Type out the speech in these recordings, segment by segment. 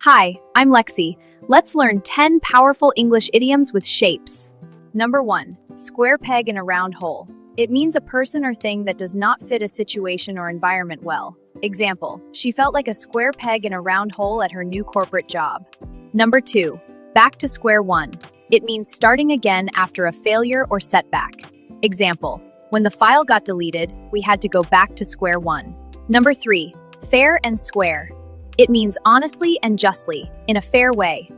Hi, I'm Lexi. Let's learn 10 powerful English idioms with shapes. Number 1. Square peg in a round hole. It means a person or thing that does not fit a situation or environment well. Example, she felt like a square peg in a round hole at her new corporate job. Number 2. Back to square one. It means starting again after a failure or setback. Example, when the file got deleted, we had to go back to square one. Number 3. Fair and square. It means honestly and justly, in a fair way.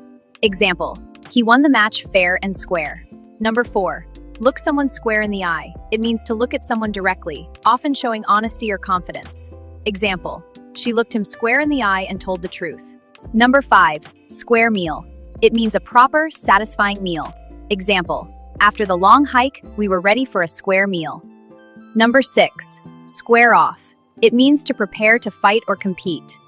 Example, he won the match fair and square. Number 4. Look someone square in the eye. It means to look at someone directly, often showing honesty or confidence. Example, she looked him square in the eye and told the truth. Number 5. Square meal. It means a proper, satisfying meal. Example, after the long hike, we were ready for a square meal. Number 6. Square off. It means to prepare to fight or compete.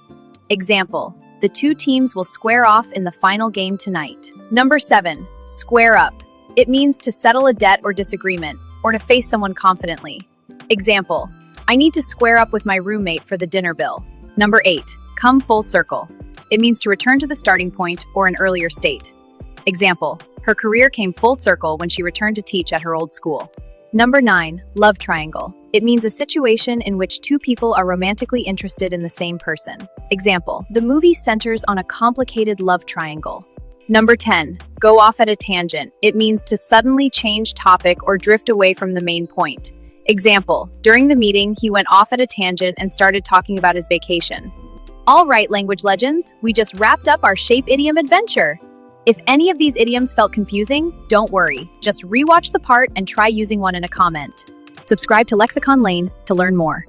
Example, the two teams will square off in the final game tonight. Number 7. Square up. It means to settle a debt or disagreement, or to face someone confidently. Example, I need to square up with my roommate for the dinner bill. Number 8. Come full circle. It means to return to the starting point or an earlier state. Example, her career came full circle when she returned to teach at her old school. Number 9. Love triangle. It means a situation in which two people are romantically interested in the same person. Example, the movie centers on a complicated love triangle. Number 10. Go off at a tangent. It means to suddenly change topic or drift away from the main point. Example, during the meeting, he went off at a tangent and started talking about his vacation. All right, language legends, we just wrapped up our shape idiom adventure. If any of these idioms felt confusing, don't worry. Just rewatch the part and try using one in a comment. Subscribe to Lexicon Lane to learn more.